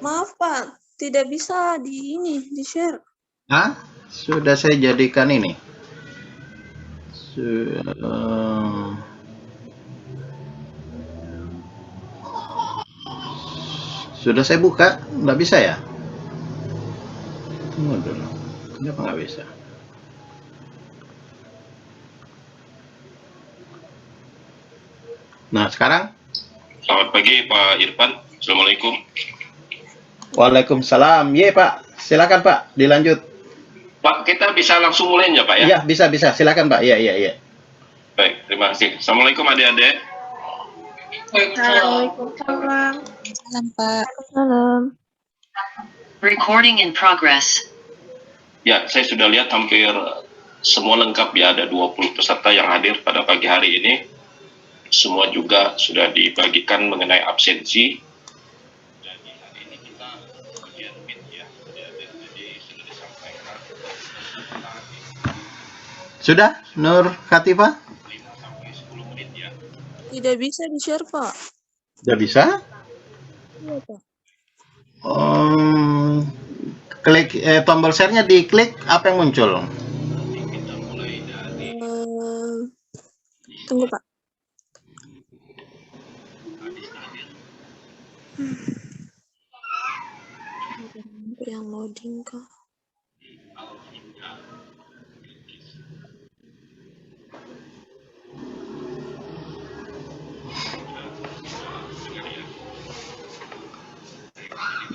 Maaf Pak, tidak bisa di share. Hah? Sudah saya jadikan ini. Sudah saya buka, nggak bisa ya? Tunggu dulu. Kenapa nggak bisa? Nah, sekarang? Selamat pagi Pak Irfan. Assalamualaikum. Waalaikumsalam. Ye Pak, silakan Pak, dilanjut. Pak, kita bisa langsung mulainya Pak ya? Iya, bisa. Silakan Pak. Iya. Baik, terima kasih. Assalamualaikum adik-adik. Waalaikumsalam. Salam Pak. Salam. Recording in progress. Ya, saya sudah lihat hampir semua lengkap ya. Ada 20 peserta yang hadir pada pagi hari ini. Semua juga sudah dibagikan mengenai absensi. Jadi hari ini kita ujian MIT ya. Jadi sudah disampaikan. Sudah, Nur Khatifah? 5-10 menit ya. Tidak bisa di-share Pak. Sudah bisa? Iya Pak. Klik tombol share-nya diklik, apa yang muncul? Kita mulai dari Tunggu Pak. Yang loading kah?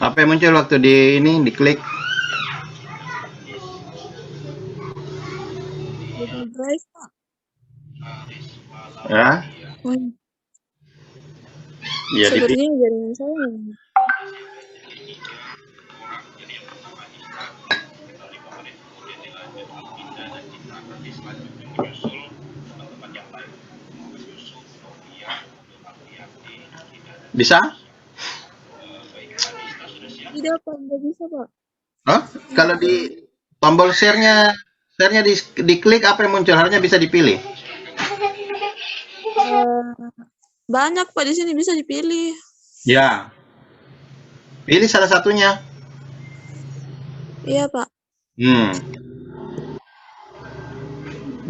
Apa yang muncul waktu diklik? Google Drive Pak. Ya, ya Sepertinya jaringan saya. bisa? Tidak Pak, tidak bisa Pak. Hah? Kalau di tombol share-nya diklik, apa yang muncul? Harusnya bisa dipilih. Banyak Pak di sini, bisa dipilih. Ya. Pilih salah satunya. Iya Pak.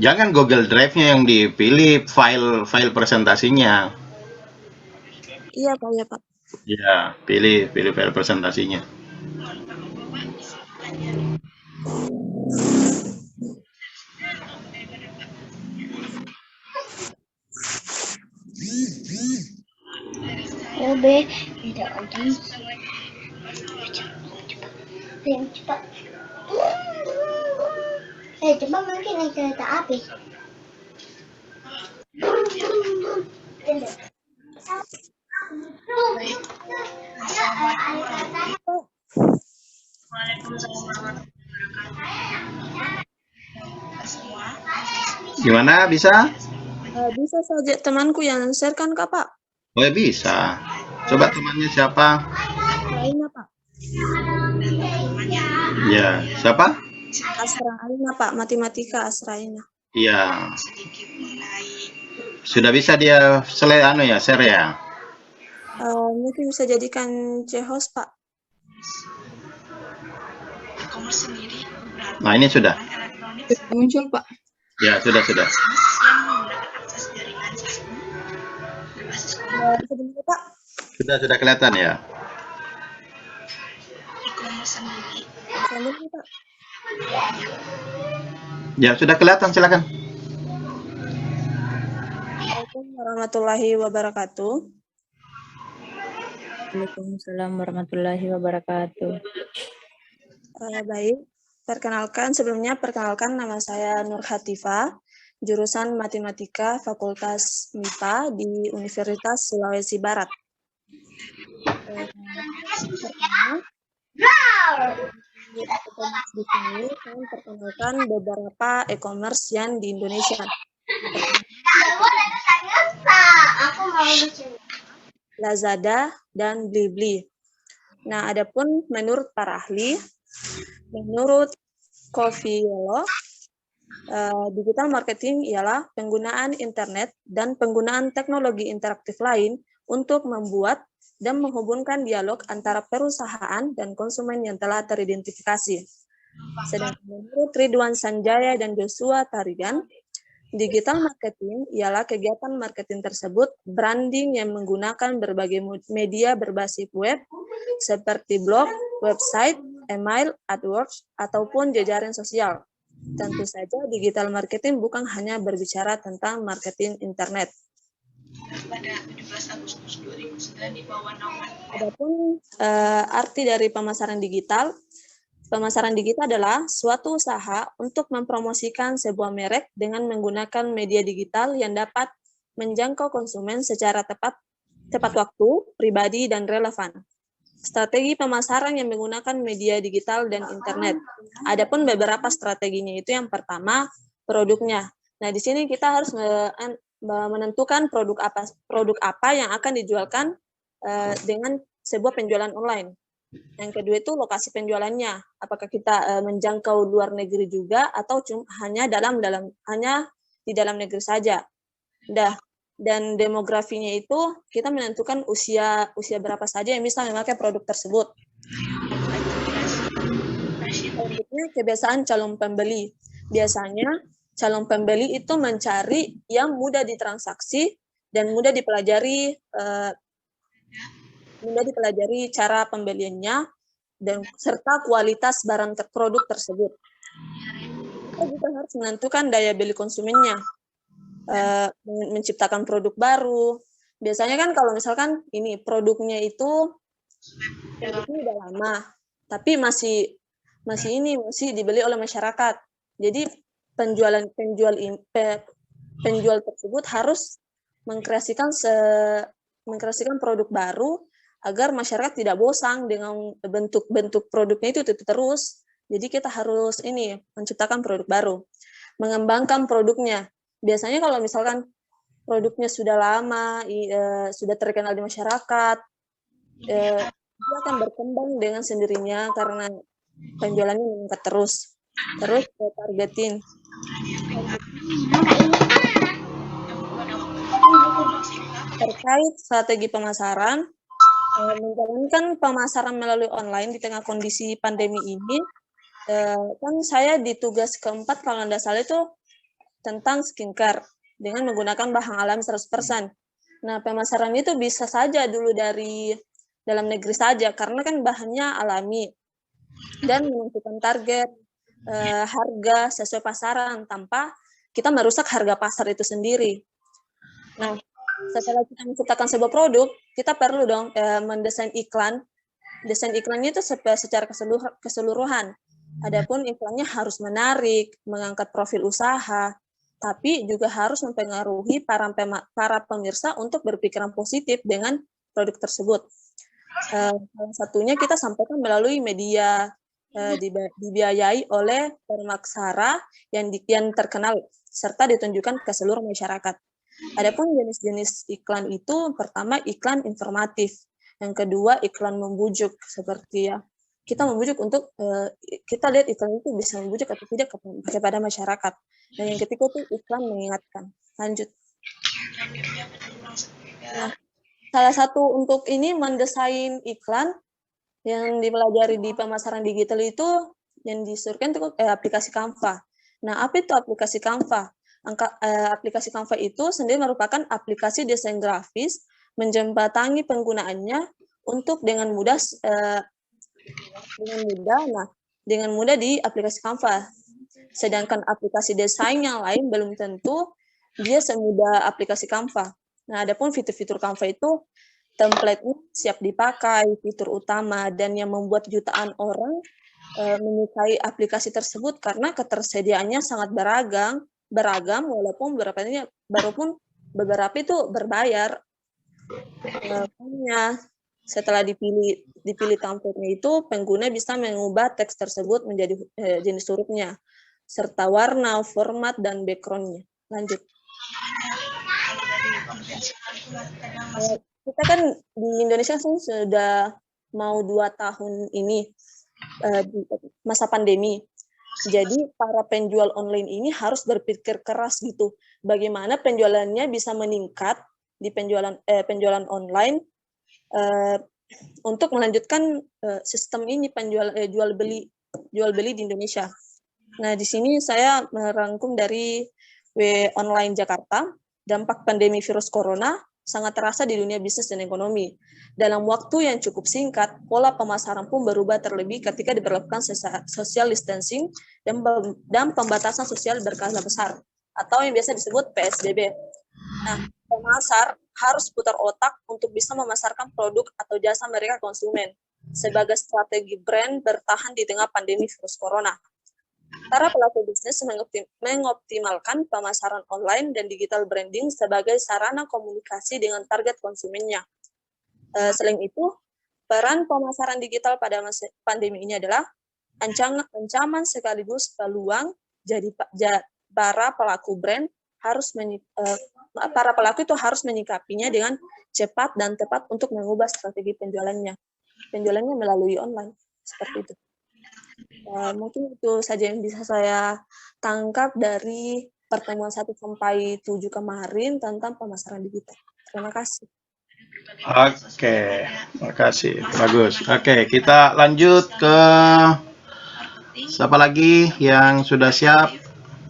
Jangan Google Drive-nya yang dipilih, file presentasinya. Iya Pak. Ya, pilih file presentasinya. Tidak lagi. Cepat. Cepat mungkin naik kereta api. Gimana? Bisa? Bisa saja temanku yang share kan Kak Pak? Oh ya bisa. Coba temannya siapa? Asraina Pak. Ya, siapa? Asraina Pak, matematika Asraina. Iya. Sudah bisa dia share ya? Mungkin bisa jadikan C-host Pak. Nah, ini sudah. Muncul Pak. Ya, sudah. Sebentar Pak. Sudah kelihatan ya? Sebentar Pak. Ya, sudah kelihatan, silakan. Assalamualaikum warahmatullahi wabarakatuh. Waalaikumsalam warahmatullahi wabarakatuh. Baik, perkenalkan nama saya Nur Khatifah, jurusan Matematika Fakultas MIPA di Universitas Sulawesi Barat. Di sini saya memperkenalkan beberapa e-commerce yang di Indonesia. Lazada dan Blibli. Nah, adapun menurut para ahli, menurut Coviello, digital marketing ialah penggunaan internet dan penggunaan teknologi interaktif lain untuk membuat dan menghubungkan dialog antara perusahaan dan konsumen yang telah teridentifikasi. Sedangkan menurut Ridwan Sanjaya dan Joshua Tarigan, digital marketing ialah kegiatan marketing tersebut branding yang menggunakan berbagai media berbasis web seperti blog, website, email, AdWords, ataupun jejaring sosial. Tentu saja digital marketing bukan hanya berbicara tentang marketing internet. Pada 17 Agustus 2009 di bawah naungan Adapun arti dari pemasaran digital adalah suatu usaha untuk mempromosikan sebuah merek dengan menggunakan media digital yang dapat menjangkau konsumen secara tepat waktu, pribadi, dan relevan. Strategi pemasaran yang menggunakan media digital dan internet. Adapun beberapa strateginya itu yang pertama, produknya. Nah, di sini kita harus menentukan produk apa yang akan dijualkan dengan sebuah penjualan online. Yang kedua itu lokasi penjualannya. Apakah kita menjangkau luar negeri juga atau hanya di dalam negeri saja. Dan demografinya itu kita menentukan usia berapa saja yang bisa memakai produk tersebut. Selanjutnya kebiasaan calon pembeli. Biasanya calon pembeli itu mencari yang mudah ditransaksi dan mudah dipelajari cara pembeliannya dan serta kualitas produk tersebut. Kita juga harus menentukan daya beli konsumennya, menciptakan produk baru. Biasanya kan kalau misalkan ini produknya udah lama, tapi masih dibeli oleh masyarakat. Jadi penjual tersebut harus mengkreasikan produk baru agar masyarakat tidak bosan dengan bentuk produknya itu terus. Jadi kita harus menciptakan produk baru, mengembangkan produknya. Biasanya kalau misalkan produknya sudah lama, sudah terkenal di masyarakat, dia akan berkembang dengan sendirinya karena penjualannya meningkat terus. Terus targetin. Terkait strategi pemasaran, menjalankan pemasaran melalui online di tengah kondisi pandemi ini, kan saya di tugas keempat kalau tidak salah itu tentang skincare dengan menggunakan bahan alami 100%. Nah, pemasaran itu bisa saja dulu dari dalam negeri saja karena kan bahannya alami dan menentukan target harga sesuai pasaran tanpa kita merusak harga pasar itu sendiri. Nah, setelah kita menciptakan sebuah produk, kita perlu dong mendesain iklan. Desain iklannya itu secara keseluruhan. Adapun iklannya harus menarik, mengangkat profil usaha, tapi juga harus mempengaruhi para pemirsa untuk berpikiran positif dengan produk tersebut. Salah satunya kita sampaikan melalui media dibiayai oleh pemaksara yang terkenal serta ditunjukkan ke seluruh masyarakat. Adapun jenis-jenis iklan itu pertama iklan informatif, yang kedua iklan membujuk seperti kita membujuk untuk kita lihat iklan itu bisa membujuk atau tidak kepada masyarakat. Dan yang ketiga itu iklan mengingatkan. Lanjut. Nah, salah satu untuk ini mendesain iklan yang dipelajari di pemasaran digital itu yang disuruhkan itu aplikasi Canva. Nah, apa itu aplikasi Canva? Aplikasi Canva itu sendiri merupakan aplikasi desain grafis menjembatani penggunaannya untuk dengan mudah di aplikasi Canva. Sedangkan aplikasi desain yang lain belum tentu dia semudah aplikasi Canva. Nah, adapun fitur-fitur Canva itu template-nya siap dipakai, fitur utama, dan yang membuat jutaan orang menyukai aplikasi tersebut karena ketersediaannya sangat beragam walaupun beberapa itu berbayar. Setelah dipilih template-nya itu, pengguna bisa mengubah teks tersebut menjadi jenis hurufnya, serta warna, format, dan background-nya. Lanjut. Kita kan di Indonesia sudah mau 2 tahun ini di masa pandemi. Jadi para penjual online ini harus berpikir keras gitu. Bagaimana penjualannya bisa meningkat di penjualan online untuk melanjutkan sistem ini jual beli di Indonesia. Nah, di sini saya merangkum dari Online Jakarta. Dampak pandemi virus corona sangat terasa di dunia bisnis dan ekonomi. Dalam waktu yang cukup singkat, pola pemasaran pun berubah terlebih ketika diberlakukan social distancing dan pembatasan sosial berskala besar, atau yang biasa disebut PSBB. Nah, pemasar harus putar otak untuk bisa memasarkan produk atau jasa mereka konsumen sebagai strategi brand bertahan di tengah pandemi virus corona. Para pelaku bisnis mengoptimalkan pemasaran online dan digital branding sebagai sarana komunikasi dengan target konsumennya. Selain itu, peran pemasaran digital pada masa pandemi ini adalah ancaman sekaligus peluang. Jadi para pelaku itu harus menyikapinya dengan cepat dan tepat untuk mengubah strategi penjualannya melalui online, seperti itu. Mungkin itu saja yang bisa saya tangkap dari pertemuan 1 sampai 7 kemarin tentang pemasaran digital. Terima kasih. Oke, terima kasih. Bagus. Oke, kita lanjut ke siapa lagi yang sudah siap?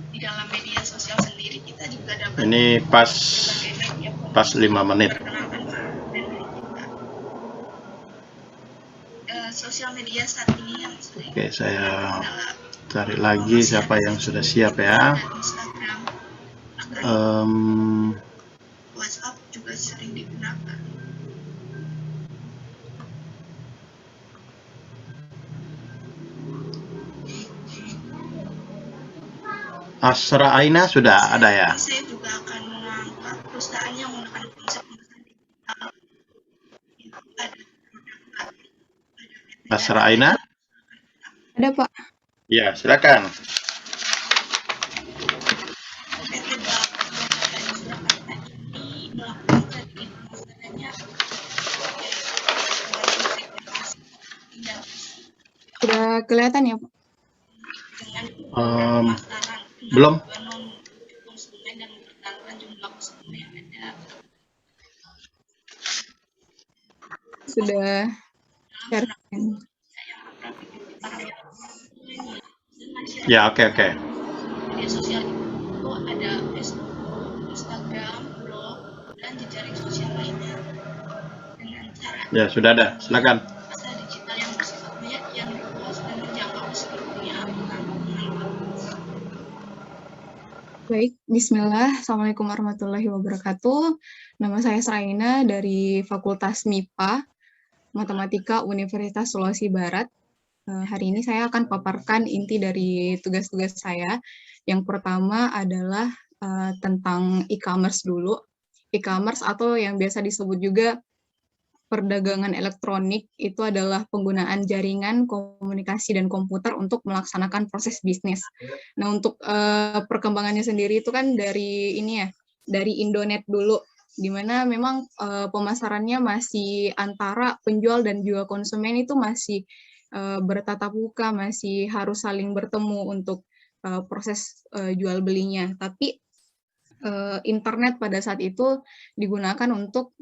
Di dalam media sosial sendiri kita juga dapat Ini pas 5 menit. Sosial media saat ini yang sering Oke, saya cari lagi siapa yang sudah siap ya. Instagram, WhatsApp juga sering digunakan. Asra Aina sudah ada ya. Saya juga akan mengangkat perusahaan yang menggunakan konsep pemasaran digital. Asra Aina? Ada, Pak. Ya, silakan. Sudah kelihatan ya, Pak? Belum. Sudah share. Ya, oke. Media sosial itu ada Facebook, Instagram, blog, dan jejaring sosial lainnya. Dengan cara Ya, sudah ada. Silakan. pasar digital yang bersifatnya yang luas dan menjangkau seluruh dunia. Baik, Bismillah. Assalamualaikum warahmatullahi wabarakatuh. Nama saya Sraina dari Fakultas MIPA, Matematika Universitas Sulawesi Barat. Hari ini saya akan paparkan inti dari tugas-tugas saya. Yang pertama adalah tentang e-commerce dulu. E-commerce atau yang biasa disebut juga perdagangan elektronik itu adalah penggunaan jaringan, komunikasi, dan komputer untuk melaksanakan proses bisnis. Nah, untuk perkembangannya sendiri itu kan dari dari Indonet dulu, di mana memang pemasarannya masih antara penjual dan juga konsumen itu masih bertatap muka, masih harus saling bertemu untuk proses jual belinya. Tapi internet pada saat itu digunakan untuk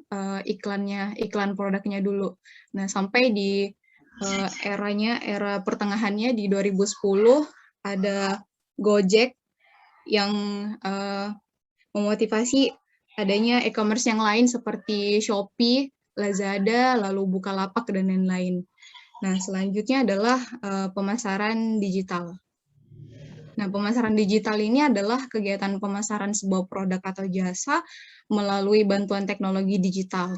iklan produknya dulu. Nah, sampai di era pertengahannya di 2010 ada Gojek yang memotivasi adanya e-commerce yang lain seperti Shopee, Lazada, lalu Bukalapak, dan lain-lain. Nah, selanjutnya adalah pemasaran digital. Nah, pemasaran digital ini adalah kegiatan pemasaran sebuah produk atau jasa melalui bantuan teknologi digital.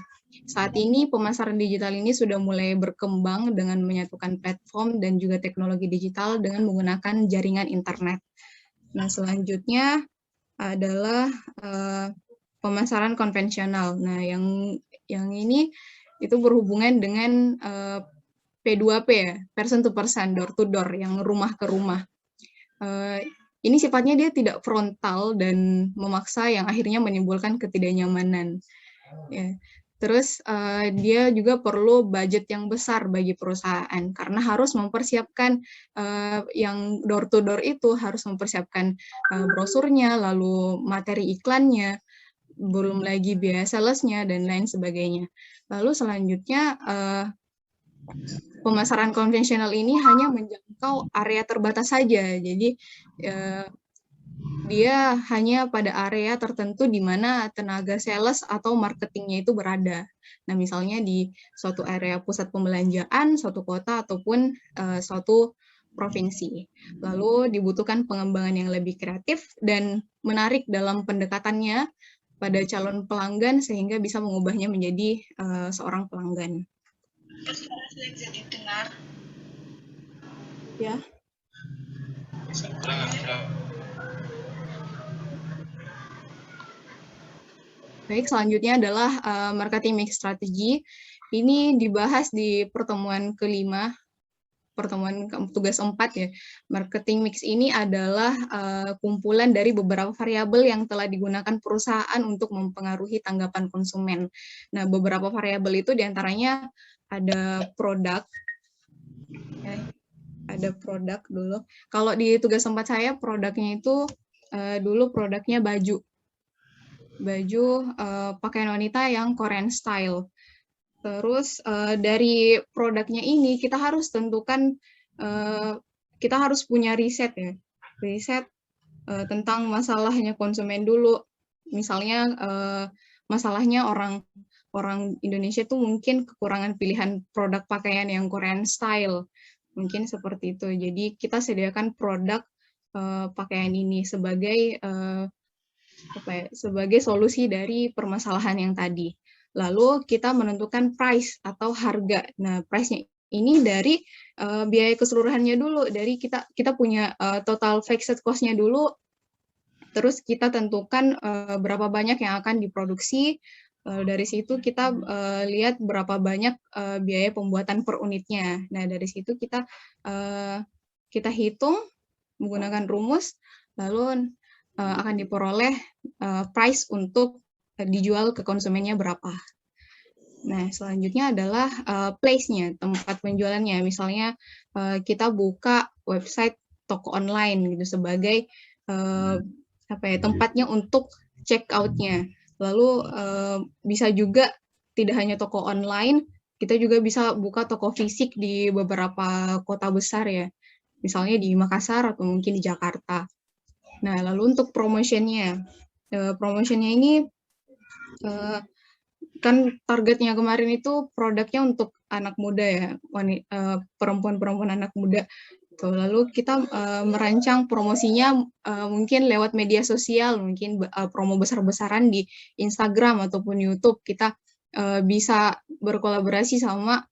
Saat ini pemasaran digital ini sudah mulai berkembang dengan menyatukan platform dan juga teknologi digital dengan menggunakan jaringan internet. Nah, selanjutnya adalah pemasaran konvensional. Nah, yang ini itu berhubungan dengan P2P ya, person to person, door to door, yang rumah ke rumah. Ini sifatnya dia tidak frontal dan memaksa yang akhirnya menimbulkan ketidaknyamanan. Ya. Terus dia juga perlu budget yang besar bagi perusahaan karena harus mempersiapkan yang door to door itu harus mempersiapkan brosurnya, lalu materi iklannya, belum lagi biaya salesnya dan lain sebagainya. Lalu selanjutnya pemasaran konvensional ini hanya menjangkau area terbatas saja. Jadi dia hanya pada area tertentu di mana tenaga sales atau marketingnya itu berada. Nah, misalnya di suatu area pusat pembelanjaan, suatu kota, ataupun suatu provinsi. Lalu dibutuhkan pengembangan yang lebih kreatif dan menarik dalam pendekatannya pada calon pelanggan sehingga bisa mengubahnya menjadi seorang pelanggan. Suara saya bisa didengar. Ya. Baik, selanjutnya adalah marketing mix strategy. Ini dibahas di pertemuan kelima, pertemuan tugas 4 ya. Marketing mix ini adalah kumpulan dari beberapa variabel yang telah digunakan perusahaan untuk mempengaruhi tanggapan konsumen. Nah, beberapa variabel itu diantaranya ada produk, ya, ada produk dulu. Kalau di tugas 4 saya, produknya itu dulu produknya baju pakaian wanita yang Korean style. Terus dari produknya ini kita harus tentukan, kita harus punya riset ya, riset tentang masalahnya konsumen dulu. Misalnya masalahnya orang Indonesia tuh mungkin kekurangan pilihan produk pakaian yang Korean style, mungkin seperti itu. Jadi kita sediakan produk pakaian ini sebagai sebagai solusi dari permasalahan yang tadi. Lalu kita menentukan price atau harga. Nah, price-nya ini dari biaya keseluruhannya dulu. Dari kita punya total fixed cost-nya dulu. Terus kita tentukan berapa banyak yang akan diproduksi. Dari situ kita lihat berapa banyak biaya pembuatan per unitnya. Nah, dari situ kita hitung menggunakan rumus, lalu akan diperoleh price untuk dijual ke konsumennya berapa. Nah, selanjutnya adalah place-nya, tempat penjualannya. Misalnya kita buka website toko online gitu sebagai tempatnya untuk check out-nya. Lalu bisa juga tidak hanya toko online, kita juga bisa buka toko fisik di beberapa kota besar ya. Misalnya di Makassar atau mungkin di Jakarta. Nah, lalu untuk promotionnya ini kan targetnya kemarin itu produknya untuk anak muda ya, perempuan-perempuan anak muda. Lalu kita merancang promosinya mungkin lewat media sosial, mungkin promo besar-besaran di Instagram ataupun YouTube. Kita bisa berkolaborasi sama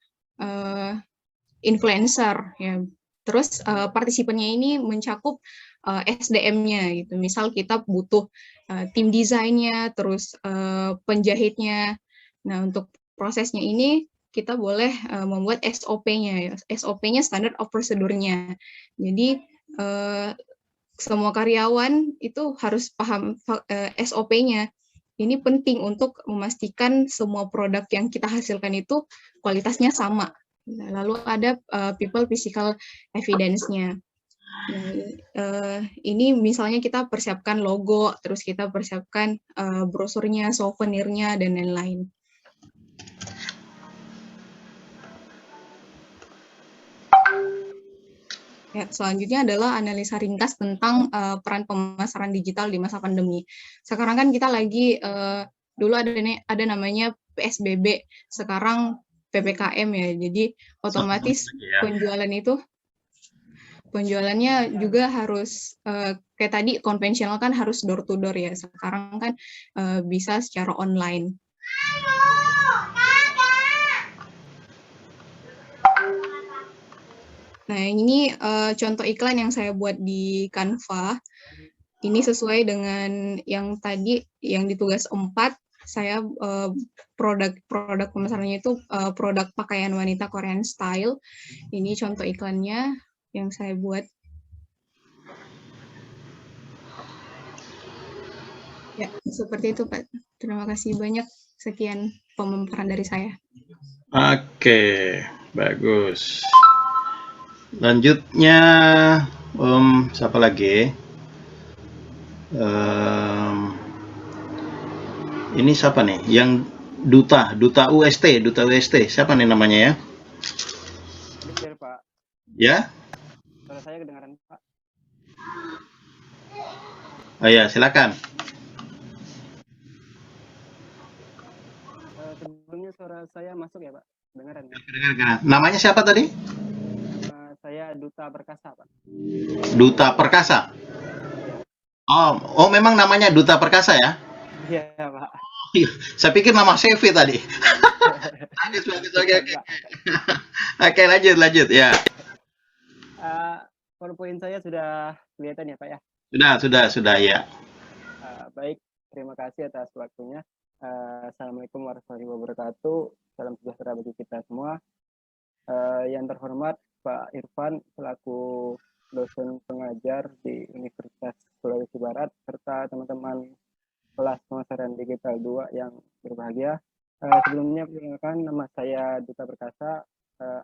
influencer ya. Terus partisipannya ini mencakup SDM-nya gitu. Misal kita butuh tim desainnya, terus penjahitnya. Nah, untuk prosesnya ini kita boleh membuat SOP-nya. SOP-nya standard of procedure-nya. Jadi semua karyawan itu harus paham SOP-nya. Ini penting untuk memastikan semua produk yang kita hasilkan itu kualitasnya sama. Lalu ada people physical evidence-nya. Nah, ini misalnya kita persiapkan logo, terus kita persiapkan brosurnya, souvenirnya, dan lain-lain. Ya, selanjutnya adalah analisa ringkas tentang peran pemasaran digital di masa pandemi. Sekarang kan kita lagi, dulu ada namanya PSBB, sekarang PPKM ya, jadi otomatis penjualannya juga harus kayak tadi konvensional kan harus door to door ya, sekarang kan bisa secara online. Nah, ini contoh iklan yang saya buat di Canva. Ini sesuai dengan yang tadi yang di tugas 4. Saya produk pemasarannya itu produk pakaian wanita Korean style. Ini contoh iklannya yang saya buat. Ya, seperti itu Pak. Terima kasih banyak. Sekian pemaparan dari saya. Oke, bagus. Lanjutnya, siapa lagi? Ini siapa nih? Yang duta UST, siapa nih namanya ya? Betul, Pak. Ya? Suara saya kedengaran, Pak. Oh ya, silakan. Sebelumnya suara saya masuk ya, Pak? Dengaran ya? Namanya siapa tadi? Nama saya Duta Perkasa, Pak. Duta Perkasa. Oh, memang namanya Duta Perkasa ya? Iya, Pak. Saya pikir nama CV tadi. Oke, lanjut ya. PowerPoint saya sudah kelihatan ya, Pak ya? Sudah ya. Baik, terima kasih atas waktunya. Assalamualaikum warahmatullahi wabarakatuh. Salam sejahtera bagi kita semua. Yang terhormat Pak Irfan selaku dosen pengajar di Universitas Sulawesi Barat serta teman-teman kelas pemasaran digital 2 yang berbahagia. Sebelumnya perkenalkan, nama saya Duta Perkasa,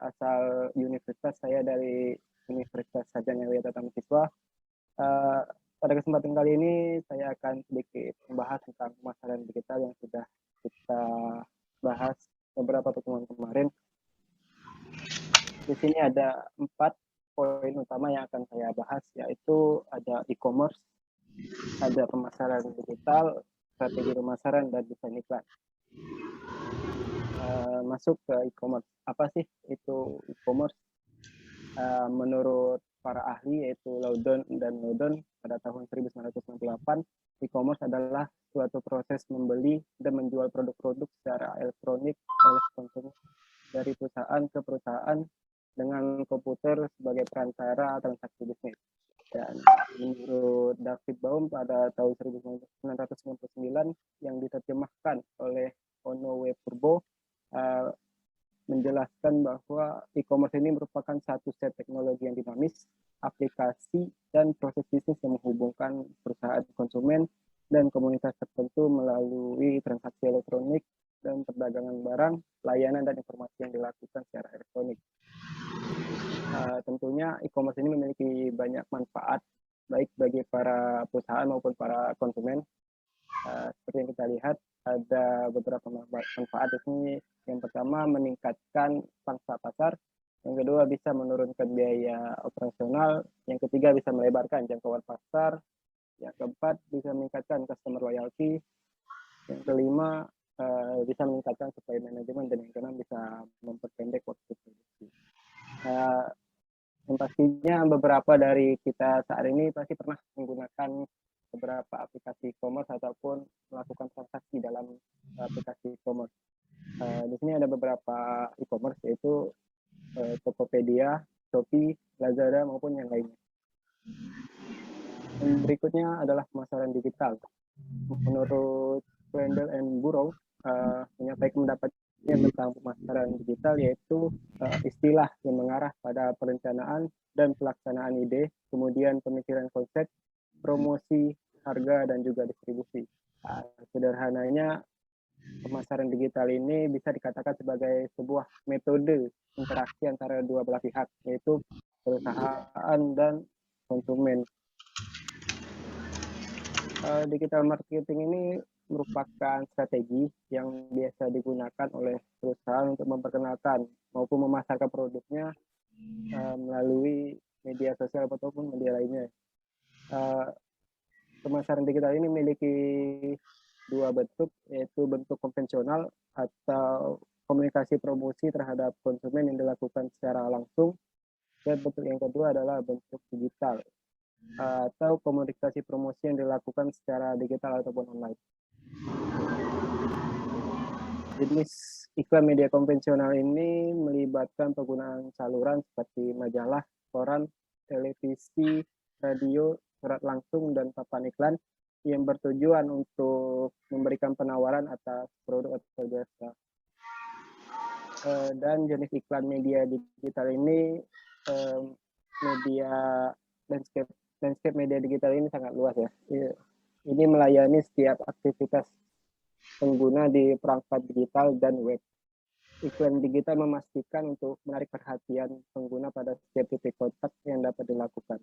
asal universitas, saya dari Universitas Sarjana Widya Tata Mahasiswa. Pada kesempatan kali ini saya akan sedikit membahas tentang pemasaran digital yang sudah kita bahas beberapa pertemuan kemarin. Di sini ada 4 poin utama yang akan saya bahas, yaitu ada e-commerce, ada pemasaran digital, strategi pemasaran, dan desain iklan. Masuk ke e-commerce. Apa sih itu e-commerce? Menurut para ahli yaitu Loudon dan Loudon pada tahun 1998, e-commerce adalah suatu proses membeli dan menjual produk-produk secara elektronik oleh konsumen dari perusahaan ke perusahaan dengan komputer sebagai perantara transaksi bisnis. Dan menurut David Baum pada tahun 1999 yang diterjemahkan oleh Ono W. Purbo, menjelaskan bahwa e-commerce ini merupakan satu set teknologi yang dinamis, aplikasi, dan proses bisnis yang menghubungkan perusahaan konsumen dan komunitas tertentu melalui transaksi elektronik dan perdagangan barang, layanan, dan informasi yang dilakukan secara elektronik. Tentunya e-commerce ini memiliki banyak manfaat, baik bagi para perusahaan maupun para konsumen. Seperti yang kita lihat, ada beberapa manfaat di sini. Yang pertama, meningkatkan pangsa pasar. Yang kedua, bisa menurunkan biaya operasional. Yang ketiga, bisa melebarkan jangkauan pasar. Yang keempat, bisa meningkatkan customer loyalty. Yang kelima, bisa meningkatkan supply management. Dan yang keenam, bisa memperpendek waktu produksi. Yang pastinya beberapa dari kita saat ini pasti pernah menggunakan beberapa aplikasi e-commerce ataupun melakukan transaksi dalam aplikasi e-commerce. Di sini ada beberapa e-commerce, yaitu Tokopedia, Shopee, Lazada, maupun yang lainnya. Dan berikutnya adalah pemasaran digital. Menurut Wendell and Burrow, menyampaikan pendapatnya tentang pemasaran digital, yaitu istilah yang mengarah pada perencanaan dan pelaksanaan ide, kemudian pemikiran konsep, promosi, harga, dan juga distribusi. Sederhananya, pemasaran digital ini bisa dikatakan sebagai sebuah metode interaksi antara dua belah pihak, yaitu perusahaan dan konsumen. Digital marketing ini merupakan strategi yang biasa digunakan oleh perusahaan untuk memperkenalkan maupun memasarkan produknya melalui media sosial ataupun media lainnya. Pemasaran digital ini memiliki dua bentuk, yaitu bentuk konvensional atau komunikasi promosi terhadap konsumen yang dilakukan secara langsung, dan bentuk yang kedua adalah bentuk digital atau komunikasi promosi yang dilakukan secara digital ataupun online. Jenis iklan media konvensional ini melibatkan penggunaan saluran seperti majalah, koran, televisi, radio, surat langsung, dan papan iklan yang bertujuan untuk memberikan penawaran atas produk atau jasa. Dan jenis iklan media digital ini, media landscape media digital ini sangat luas ya. Ini melayani setiap aktivitas pengguna di perangkat digital dan web. Iklan digital memastikan untuk menarik perhatian pengguna pada setiap titik kontak yang dapat dilakukan.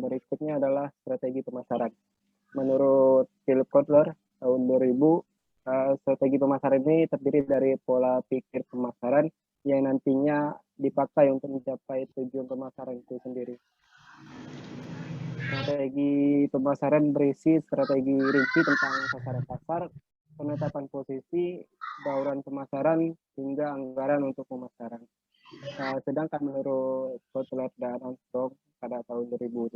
Berikutnya adalah strategi pemasaran. Menurut Philip Kotler tahun 2000, strategi pemasaran ini terdiri dari pola pikir pemasaran yang nantinya dipakai untuk mencapai tujuan pemasaran itu sendiri. Strategi pemasaran berisi strategi rinci tentang sasaran pasar, penetapan posisi, bauran pemasaran, hingga anggaran untuk pemasaran. Sedangkan menurut Kotler dan Armstrong pada tahun 2008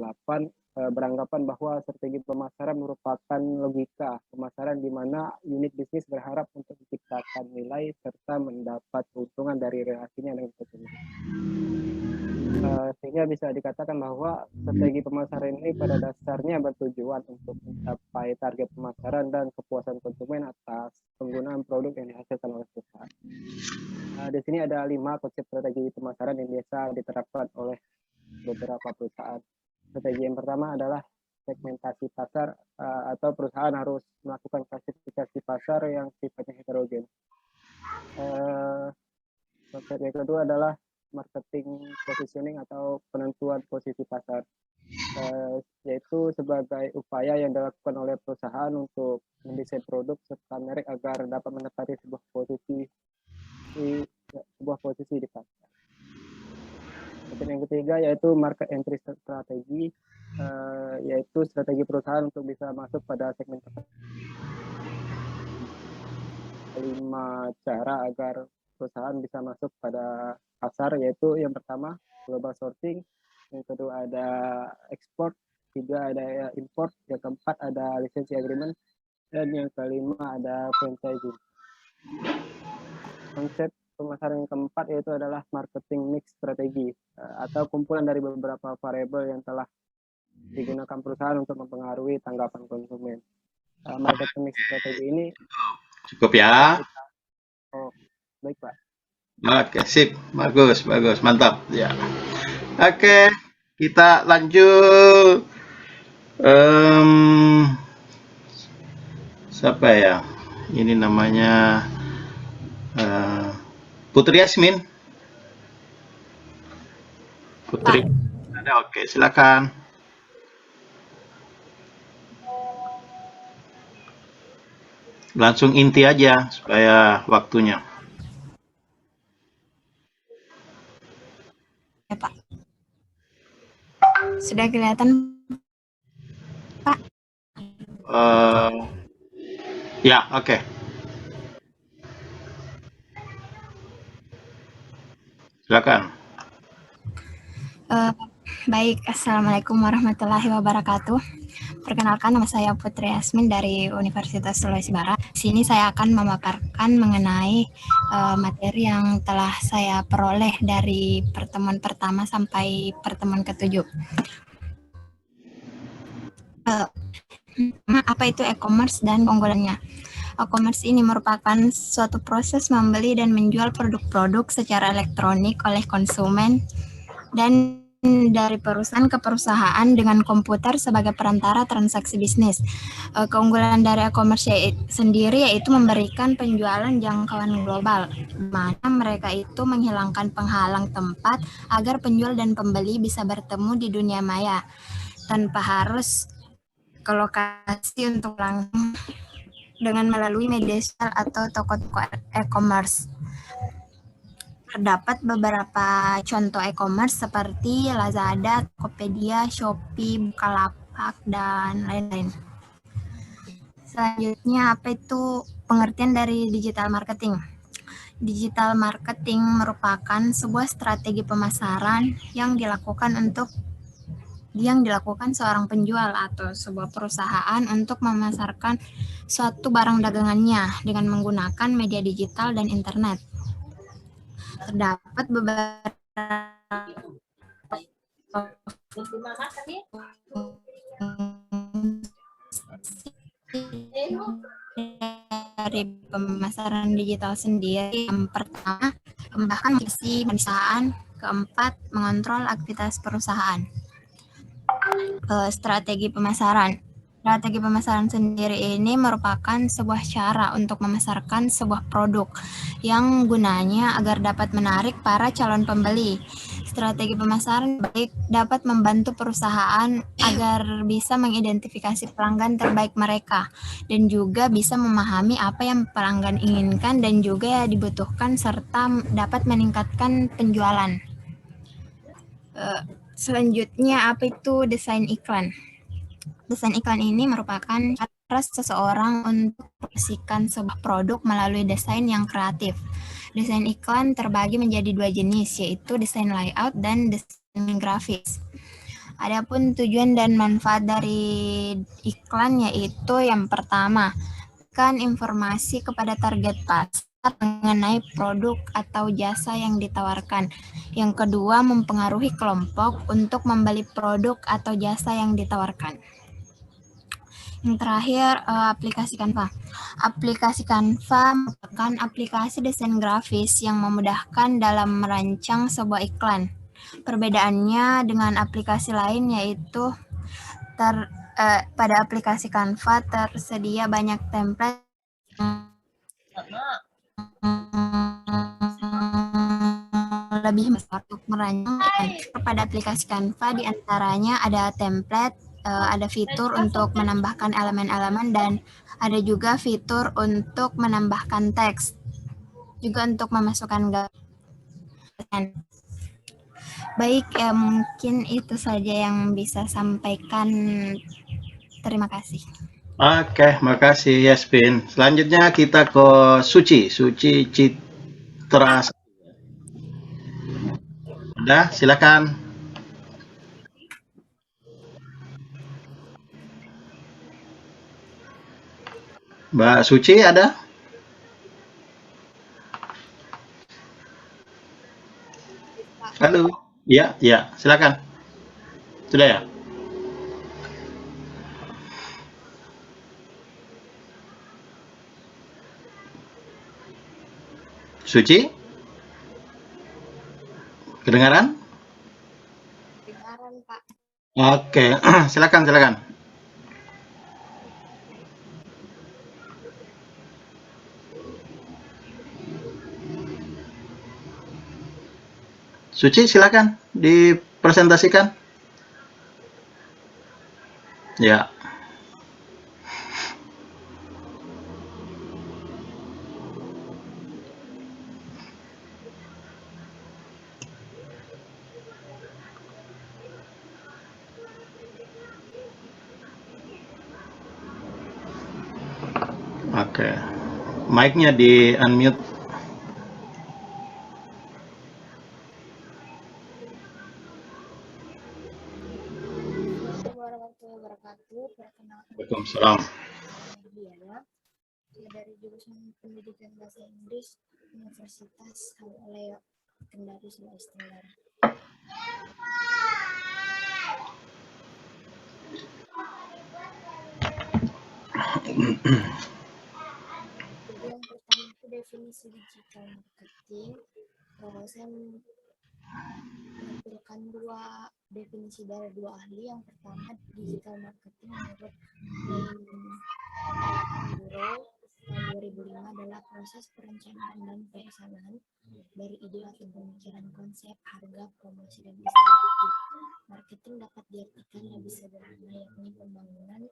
beranggapan bahwa strategi pemasaran merupakan logika pemasaran di mana unit bisnis berharap untuk menciptakan nilai serta mendapat keuntungan dari relasinya dengan konsumen. Sehingga bisa dikatakan bahwa strategi pemasaran ini pada dasarnya bertujuan untuk mencapai target pemasaran dan kepuasan konsumen atas penggunaan produk yang dihasilkan oleh perusahaan. Di sini ada 5 konsep strategi pemasaran yang biasa diterapkan oleh beberapa perusahaan. Strategi yang pertama adalah segmentasi pasar, atau perusahaan harus melakukan klasifikasi pasar yang sifatnya heterogen. Konsep yang kedua adalah marketing positioning atau penentuan posisi pasar, yaitu sebagai upaya yang dilakukan oleh perusahaan untuk mendesain produk serta merek agar dapat menempati sebuah posisi di pasar. Dan yang ketiga yaitu market entry strategi, yaitu strategi perusahaan untuk bisa masuk pada segmen pasar. 5 cara agar perusahaan bisa masuk pada pasar, yaitu yang pertama global sourcing, yang kedua ada ekspor, tiga ada import, yang keempat ada lisensi agreement, dan yang kelima ada franchising. Konsep pemasaran yang keempat yaitu adalah marketing mix strategi, atau kumpulan dari beberapa variabel yang telah digunakan perusahaan untuk mempengaruhi tanggapan konsumen. Marketing mix strategi ini Cukup ya. baik Pak. Oke, sip. Bagus, mantap. Ya. Oke, kita lanjut. Siapa ya? Ini namanya Putri Yasmin. Putri. Ada, oke, silakan. Langsung inti aja supaya waktunya. Ya, Pak. Sudah kelihatan, Pak? Ya, oke. Silakan. Baik, Assalamualaikum warahmatullahi wabarakatuh. Perkenalkan, nama saya Putri Yasmin dari Universitas Sulawesi Barat. Di sini saya akan memaparkan mengenai materi yang telah saya peroleh dari pertemuan pertama sampai pertemuan ke-7. Apa itu e-commerce dan keunggulannya? E-commerce ini merupakan suatu proses membeli dan menjual produk-produk secara elektronik oleh konsumen dan dari perusahaan ke perusahaan dengan komputer sebagai perantara transaksi bisnis. Keunggulan dari e-commerce sendiri yaitu memberikan penjualan jangkauan global, di mana mereka itu menghilangkan penghalang tempat agar penjual dan pembeli bisa bertemu di dunia maya tanpa harus ke lokasi untuk langsung dengan melalui media sosial atau toko-toko e-commerce. Terdapat beberapa contoh e-commerce seperti Lazada, Tokopedia, Shopee, Bukalapak, dan lain-lain. Selanjutnya, apa itu pengertian dari digital marketing? Digital marketing merupakan sebuah strategi pemasaran yang dilakukan seorang penjual atau sebuah perusahaan untuk memasarkan suatu barang dagangannya dengan menggunakan media digital dan internet. Terdapat beberapa dari pemasaran digital sendiri. Yang pertama, pengembangan misi perusahaan. Keempat, mengontrol aktivitas perusahaan. Strategi pemasaran. Strategi pemasaran sendiri ini merupakan sebuah cara untuk memasarkan sebuah produk yang gunanya agar dapat menarik para calon pembeli. Strategi pemasaran baik dapat membantu perusahaan agar bisa mengidentifikasi pelanggan terbaik mereka dan juga bisa memahami apa yang pelanggan inginkan dan juga dibutuhkan serta dapat meningkatkan penjualan. Selanjutnya, apa itu desain iklan? Desain iklan ini merupakan cara seseorang untuk mempromosikan sebuah produk melalui desain yang kreatif. Desain iklan terbagi menjadi dua jenis, yaitu desain layout dan desain grafis. Adapun tujuan dan manfaat dari iklan yaitu yang pertama, memberikan informasi kepada target pasar mengenai produk atau jasa yang ditawarkan. Yang kedua, mempengaruhi kelompok untuk membeli produk atau jasa yang ditawarkan. Yang terakhir, aplikasi Canva. Aplikasi Canva merupakan aplikasi desain grafis yang memudahkan dalam merancang sebuah iklan. Perbedaannya dengan aplikasi lain yaitu pada aplikasi Canva tersedia banyak template lebih untuk merancang. Pada aplikasi Canva diantaranya ada template, ada fitur untuk menambahkan elemen-elemen, dan ada juga fitur untuk menambahkan teks, juga untuk memasukkan gambar. Baik, mungkin itu saja yang bisa sampaikan. Terima kasih. Oke, makasih Yasmin. Selanjutnya kita ke Suci Citra. Udah, silakan. Mbak Suci ada? Halo. Ya, silakan. Sudah ya? Suci? Kedengaran? Kedengaran, Pak. Oke, silakan. Suci, silakan dipresentasikan. Ya. Oke. Mic-nya di unmute. Waalaikumsalam. Dari jurusan Pendidikan Bahasa Inggris Universitas Al-Aleo, Kendari, Sulawesi Tenggara. Jadi yang pertama itu definisi digital marketing. Saya menampilkan dua definisi dari dua ahli. Yang pertama, digital marketing menurut Bureau tahun 2005 adalah proses perencanaan dan pelaksanaan dari ide atau pemikiran konsep, harga, promosi, dan distribusi. Marketing dapat diartikan lebih sederhana, yakni pembangunan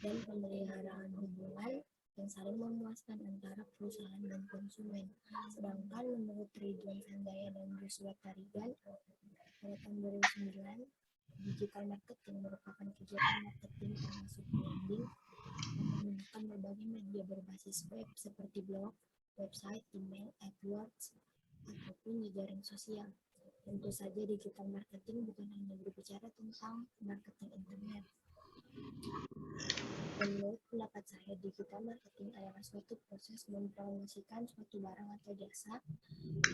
dan pemeliharaan hubungan yang saling memuaskan antara perusahaan dan konsumen. Sedangkan menurut Ridwan Sanjaya dan Joshua Tarigan pada tahun 2009, digital marketing merupakan kegiatan marketing termasuk branding yang menggunakan berbagai media berbasis web seperti blog, website, email, AdWords, ataupun jejaring sosial. Tentu saja digital marketing bukan hanya berbicara tentang marketing internet. Menurut pendapat saya, digital marketing adalah suatu proses mempromosikan suatu barang atau jasa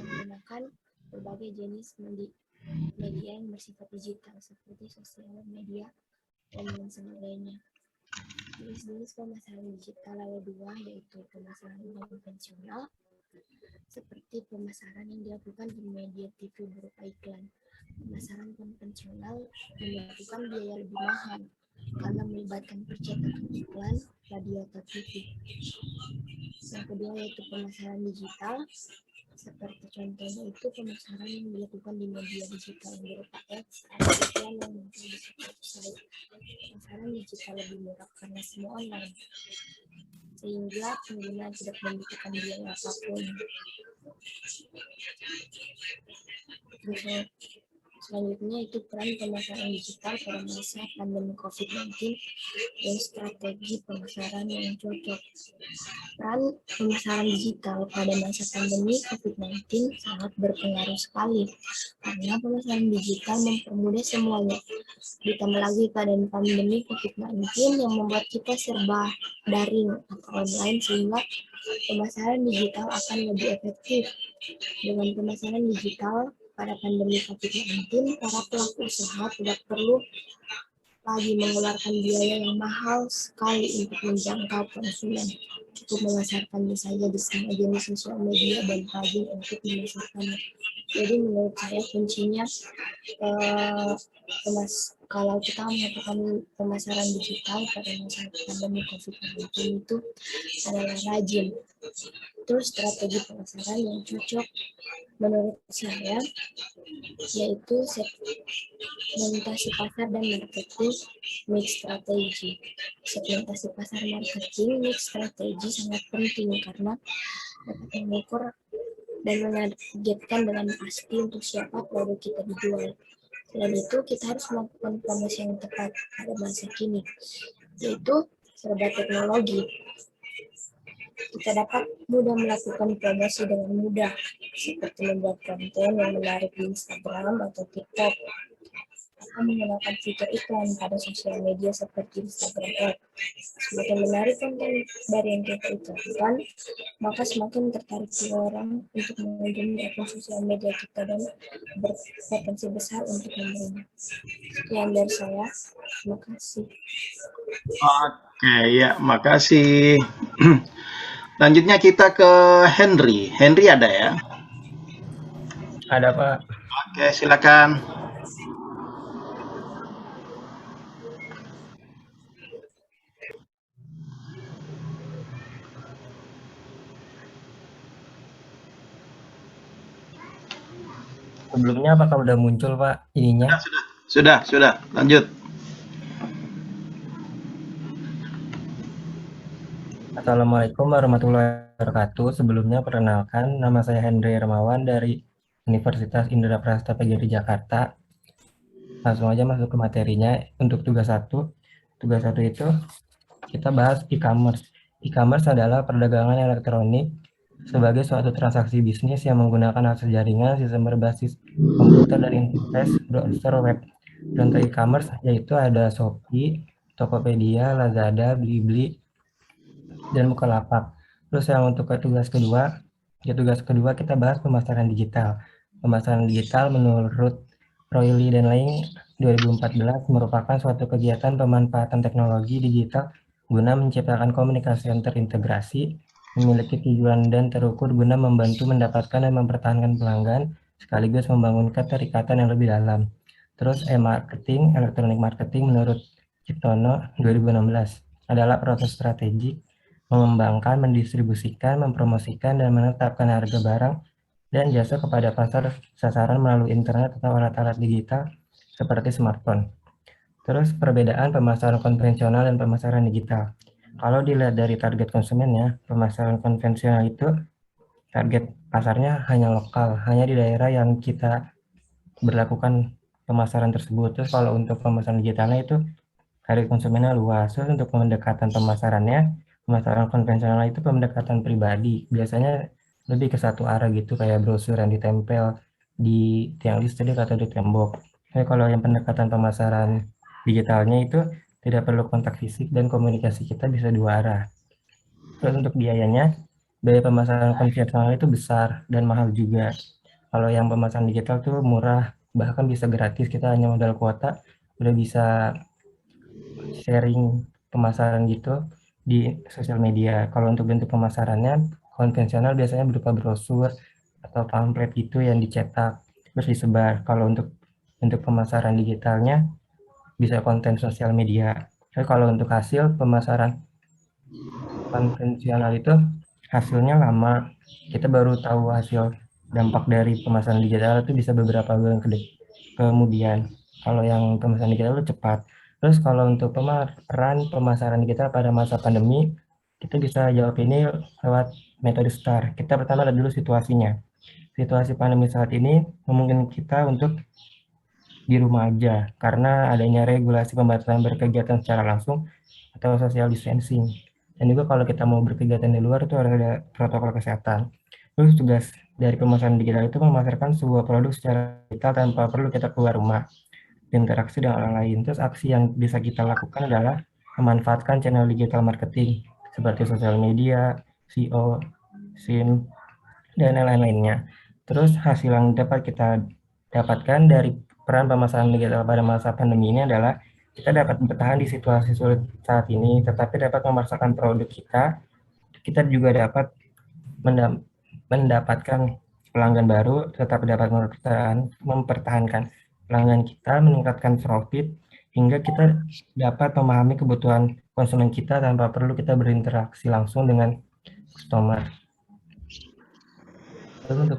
menggunakan berbagai jenis media yang bersifat digital seperti sosial media dan sebagainya. Jenis-jenis pemasaran digital ada dua, yaitu pemasaran konvensional seperti pemasaran yang dilakukan di media TV berupa iklan. Pemasaran konvensional membutuhkan biaya lebih mahal karena melibatkan percetakan iklan, radio atau TV. Yang kedua yaitu pemasaran digital Seperti contohnya itu pemasaran yang dilakukan di media digital berupa ads atau iklan yang muncul di website. Pemasaran digital lebih murah karena semua online, sehingga pengguna tidak membutuhkan biaya apapun. Terus selanjutnya itu peran pemasaran digital pada masa pandemi COVID-19 dan strategi pemasaran yang cocok. Peran pemasaran digital pada masa pandemi COVID-19 sangat berpengaruh sekali karena pemasaran digital mempermudah semuanya. Ditambah lagi keadaan pandemi COVID-19 yang membuat kita serba daring atau online sehingga pemasaran digital akan lebih efektif. Dengan pemasaran digital pada pandemi COVID-19, para pelaku usaha tidak perlu lagi mengeluarkan biaya yang mahal sekali untuk menjangkau konsumen. Cukup memasarkannya saja di semua jenis sosial media dan rajin untuk memasarkannya. Jadi menurut saya kuncinya kalau kita melakukan pemasaran digital pada masa pandemi COVID-19 itu adalah rajin. Terus strategi pemasaran yang cocok menurut saya yaitu segmentasi pasar dan marketing mix strategi. Segmentasi pasar marketing mix strategi sangat penting karena dapat mengukur dan menargetkan dengan pasti untuk siapa produk kita dijual. Selain itu, kita harus melakukan promosi yang tepat pada masa kini, yaitu serba teknologi. Kita dapat mudah melakukan promosi dengan mudah, seperti membuat konten yang menarik di Instagram atau TikTok, atau menggunakan fitur iklan pada sosial media seperti Instagram Ads. Semakin menarik konten dari yang kita iklankan, maka semakin tertarik orang untuk mengunjungi akun sosial media kita dan berpotensi besar untuk membelinya. Sekian dari saya, terima kasih. Oke, ya, makasih. Lanjutnya kita ke Henry. Henry ada ya? Ada, Pak. Oke, silakan. Sebelumnya apakah udah muncul, Pak, ininya? Sudah. Lanjut. Assalamualaikum warahmatullahi wabarakatuh. Sebelumnya perkenalkan, nama saya Henry Hermawan dari Universitas Indraprasta PGRI Jakarta. Langsung aja masuk ke materinya. Untuk tugas 1 itu kita bahas e-commerce. E-commerce adalah perdagangan elektronik sebagai suatu transaksi bisnis yang menggunakan akses jaringan, sistem berbasis komputer, dan interface browser web. Contoh e-commerce yaitu ada Shopee, Tokopedia, Lazada, Blibli, dan Bukalapak. Terus yang untuk tugas kedua kita bahas pemasaran digital. Pemasaran digital menurut Royli dan Lang 2014 merupakan suatu kegiatan pemanfaatan teknologi digital guna menciptakan komunikasi yang terintegrasi, memiliki tujuan dan terukur guna membantu mendapatkan dan mempertahankan pelanggan, sekaligus membangun keterikatan yang lebih dalam. Terus e-marketing, electronic marketing menurut Ciptono 2016 adalah proses strategik mengembangkan, mendistribusikan, mempromosikan, dan menetapkan harga barang dan jasa kepada pasar sasaran melalui internet atau alat-alat digital seperti smartphone. Terus perbedaan pemasaran konvensional dan pemasaran digital. Kalau dilihat dari target konsumennya, pemasaran konvensional itu target pasarnya hanya lokal, hanya di daerah yang kita berlakukan pemasaran tersebut. Terus kalau untuk pemasaran digitalnya itu target konsumennya luas. Terus untuk pendekatan pemasaran konvensional itu pendekatan pribadi, biasanya lebih ke satu arah gitu, kayak brosur yang ditempel di tiang listrik atau di tembok. Tapi kalau yang pendekatan pemasaran digitalnya itu tidak perlu kontak fisik dan komunikasi kita bisa dua arah. Terus untuk biaya pemasaran konvensional itu besar dan mahal juga. Kalau yang pemasaran digital tuh murah, bahkan bisa gratis, kita hanya modal kuota udah bisa sharing pemasaran gitu di sosial media. Kalau untuk bentuk pemasarannya konvensional biasanya berupa brosur atau pamflet gitu yang dicetak terus disebar. Kalau untuk bentuk pemasaran digitalnya bisa konten sosial media. Tapi kalau untuk hasil pemasaran konvensional itu hasilnya lama. Kita baru tahu hasil dampak dari pemasaran digital itu bisa beberapa bulan kemudian. Kalau yang pemasaran digital itu cepat. Terus kalau untuk peran pemasaran digital pada masa pandemi, kita bisa jawab ini lewat metode STAR. Kita pertama lihat dulu situasinya. Situasi pandemi saat ini memungkinkan kita untuk di rumah aja karena adanya regulasi pembatasan berkegiatan secara langsung atau social distancing. Dan juga kalau kita mau berkegiatan di luar itu harus ada protokol kesehatan. Terus tugas dari pemasaran digital itu memasarkan sebuah produk secara digital tanpa perlu kita keluar rumah, interaksi dengan orang lain. Terus aksi yang bisa kita lakukan adalah memanfaatkan channel digital marketing seperti sosial media, SEO, SIM, dan lain-lainnya. Terus hasil yang dapat kita dapatkan dari peran pemasaran digital pada masa pandemi ini adalah kita dapat bertahan di situasi sulit saat ini, tetapi dapat memasarkan produk kita. Kita juga dapat mendapatkan pelanggan baru, tetap dapat mempertahankan pelanggan kita, meningkatkan profit, hingga kita dapat memahami kebutuhan konsumen kita tanpa perlu kita berinteraksi langsung dengan customer. Terus untuk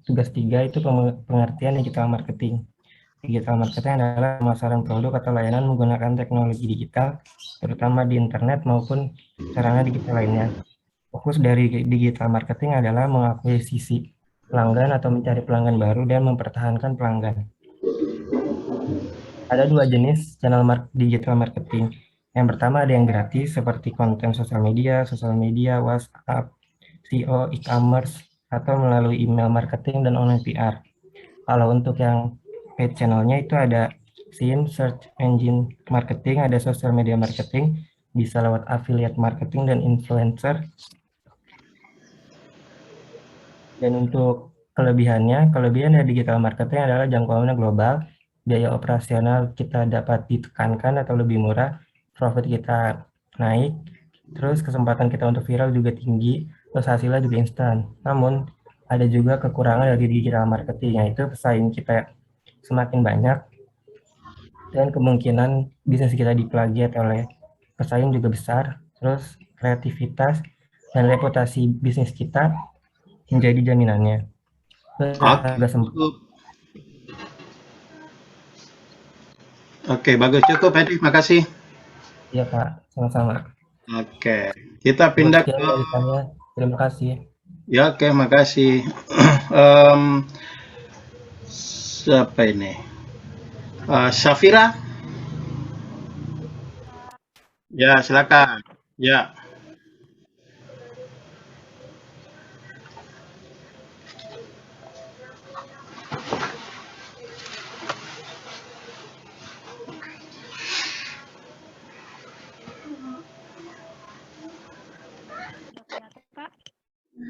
tugas 3 itu pengertian digital marketing. Digital marketing adalah pemasaran produk atau layanan menggunakan teknologi digital, terutama di internet maupun sarana digital lainnya. Fokus dari digital marketing adalah mengakuisisi pelanggan atau mencari pelanggan baru dan mempertahankan pelanggan. Ada 2 jenis channel digital marketing. Yang pertama ada yang gratis seperti konten sosial media, WhatsApp, SEO, e-commerce, atau melalui email marketing dan online PR. Kalau untuk yang paid channelnya itu ada SEM, Search Engine Marketing, ada social media marketing, bisa lewat affiliate marketing dan influencer. Dan untuk kelebihan dari digital marketing adalah jangkauannya global, biaya operasional kita dapat ditekankan atau lebih murah, profit kita naik, terus kesempatan kita untuk viral juga tinggi, terus hasilnya juga instan. Namun ada juga kekurangan dari digital marketing, yaitu pesaing kita semakin banyak dan kemungkinan bisnis kita diplagiat oleh pesaing juga besar, terus kreativitas dan reputasi bisnis kita menjadi jaminannya. Oke, bagus, cukup Edi, makasih. Iya Pak, sama-sama. Oke, kita pindah ke... Terima kasih. Ya, oke, makasih. Siapa ini? Syafira? Ya, silakan. Ya.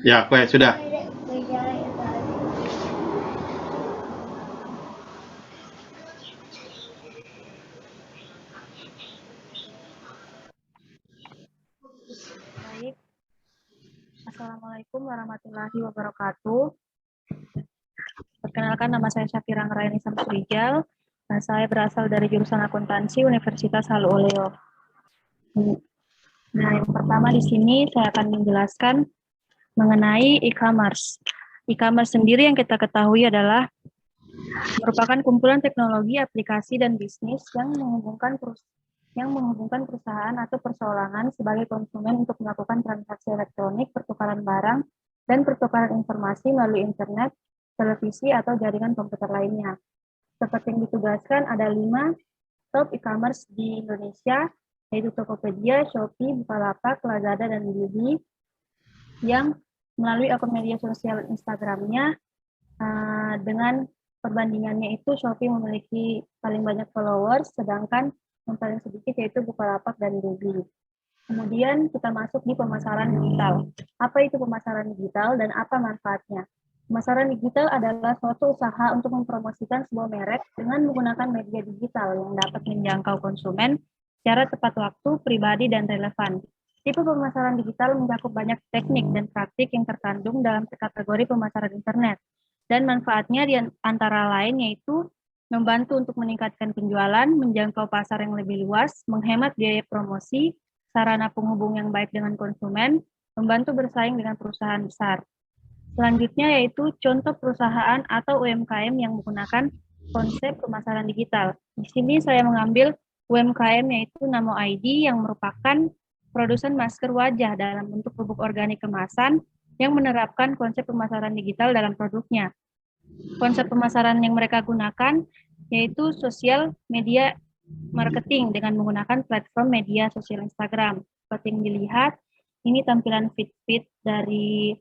Ya, sudah. Baik. Assalamualaikum warahmatullahi wabarakatuh. Perkenalkan, nama saya Syafira Ngraini Samsurijal. Saya berasal dari jurusan akuntansi Universitas Halu Oleo. Nah, yang pertama di sini saya akan menjelaskan mengenai e-commerce. E-commerce sendiri yang kita ketahui adalah merupakan kumpulan teknologi, aplikasi, dan bisnis yang menghubungkan perusahaan atau perseorangan sebagai konsumen untuk melakukan transaksi elektronik, pertukaran barang, dan pertukaran informasi melalui internet, televisi, atau jaringan komputer lainnya. Seperti yang ditugaskan, ada 5 top e-commerce di Indonesia, yaitu Tokopedia, Shopee, Bukalapak, Lazada, dan Blibli, yang melalui akun media sosial Instagramnya, dengan perbandingannya itu Shopee memiliki paling banyak followers, sedangkan yang paling sedikit yaitu Bukalapak dan Blibli. Kemudian kita masuk di pemasaran digital. Apa itu pemasaran digital dan apa manfaatnya? Pemasaran digital adalah suatu usaha untuk mempromosikan sebuah merek dengan menggunakan media digital yang dapat menjangkau konsumen secara tepat waktu, pribadi, dan relevan. Tipe pemasaran digital mencakup banyak teknik dan praktik yang terkandung dalam kategori pemasaran internet. Dan manfaatnya di antara lain yaitu membantu untuk meningkatkan penjualan, menjangkau pasar yang lebih luas, menghemat biaya promosi, sarana penghubung yang baik dengan konsumen, membantu bersaing dengan perusahaan besar. Selanjutnya yaitu contoh perusahaan atau UMKM yang menggunakan konsep pemasaran digital. Di sini saya mengambil UMKM yaitu Namo ID yang merupakan produsen masker wajah dalam bentuk bubuk organik kemasan yang menerapkan konsep pemasaran digital dalam produknya. Konsep pemasaran yang mereka gunakan yaitu sosial media marketing dengan menggunakan platform media sosial Instagram. Seperti yang dilihat, ini tampilan feed dari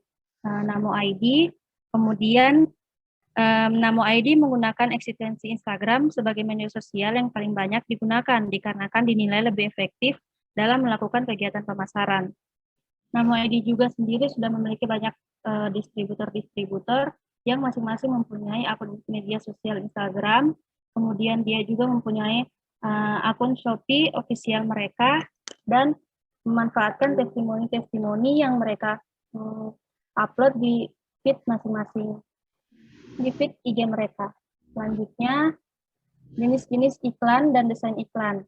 Namo ID. Kemudian Namo ID menggunakan eksistensi Instagram sebagai media sosial yang paling banyak digunakan dikarenakan dinilai lebih efektif dalam melakukan kegiatan pemasaran. Namo ID juga sendiri sudah memiliki banyak distributor-distributor yang masing-masing mempunyai akun media sosial Instagram. Kemudian dia juga mempunyai akun Shopee official mereka dan memanfaatkan testimoni-testimoni yang mereka upload di feed masing-masing, di feed IG mereka. Selanjutnya, jenis-jenis iklan dan desain iklan.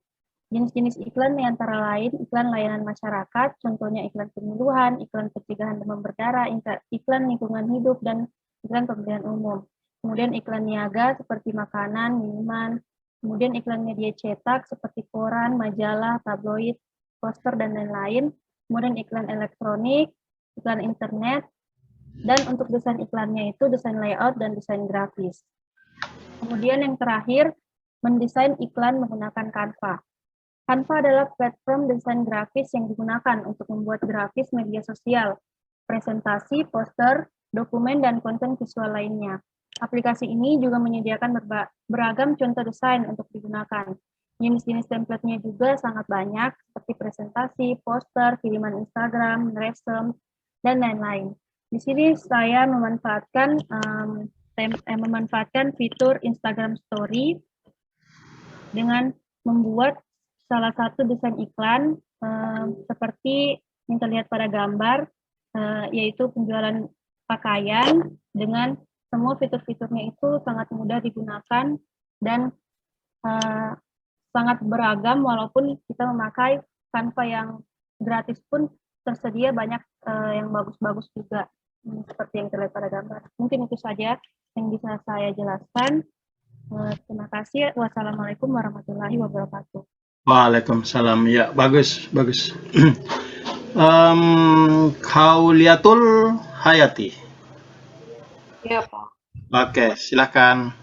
Jenis-jenis iklan antara lain iklan layanan masyarakat, contohnya iklan penyuluhan, iklan pencegahan demam berdarah, iklan lingkungan hidup, dan iklan pembelian umum. Kemudian iklan niaga seperti makanan, minuman, kemudian iklan media cetak seperti koran, majalah, tabloid, poster, dan lain-lain. Kemudian iklan elektronik, iklan internet, dan untuk desain iklannya itu desain layout dan desain grafis. Kemudian yang terakhir, mendesain iklan menggunakan Canva. Canva adalah platform desain grafis yang digunakan untuk membuat grafis media sosial, presentasi, poster, dokumen, dan konten visual lainnya. Aplikasi ini juga menyediakan beragam contoh desain untuk digunakan. Jenis-jenis template-nya juga sangat banyak, seperti presentasi, poster, kiriman Instagram, resume, dan lain-lain. Di sini saya memanfaatkan fitur Instagram Story dengan membuat salah satu desain iklan seperti yang terlihat pada gambar, yaitu penjualan pakaian dengan semua fitur-fiturnya itu sangat mudah digunakan dan sangat beragam walaupun kita memakai Canva yang gratis pun tersedia banyak yang bagus-bagus juga seperti yang terlihat pada gambar. Mungkin itu saja yang bisa saya jelaskan. Terima kasih. Wassalamualaikum warahmatullahi wabarakatuh. Waalaikumsalam. Ya, bagus, bagus. Khauliatul Hayati. Ya, Pak. Oke, silakan.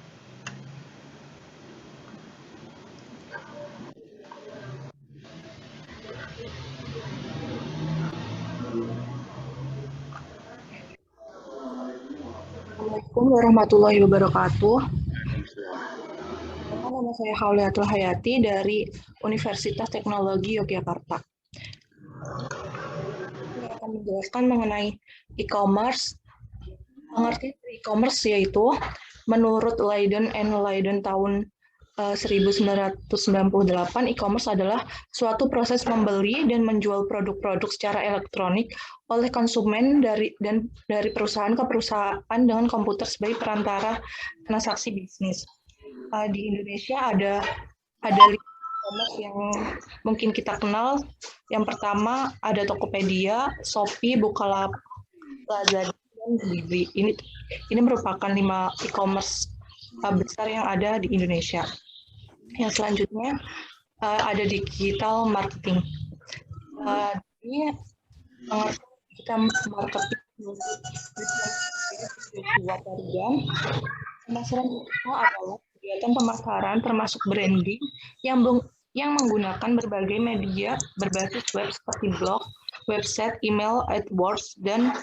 Assalamualaikum warahmatullahi wabarakatuh. Nama saya Khauliatul Hayati dari Universitas Teknologi Yogyakarta. Saya akan menjelaskan mengenai e-commerce. Pengertian e-commerce yaitu menurut Leiden and Leiden tahun 1998, e-commerce adalah suatu proses membeli dan menjual produk-produk secara elektronik oleh konsumen dari perusahaan ke perusahaan dengan komputer sebagai perantara transaksi bisnis. Di Indonesia ada 5 e-commerce yang mungkin kita kenal. Yang pertama ada Tokopedia, Shopee, Bukalapak, Lazada, dan Blibli. Ini merupakan 5 e-commerce besar yang ada di Indonesia. Yang selanjutnya ada digital marketing. Ini digital marketing pemasaran digital adalah kegiatan pemasaran termasuk branding yang menggunakan berbagai media berbasis web seperti blog, website, email, AdWords, dan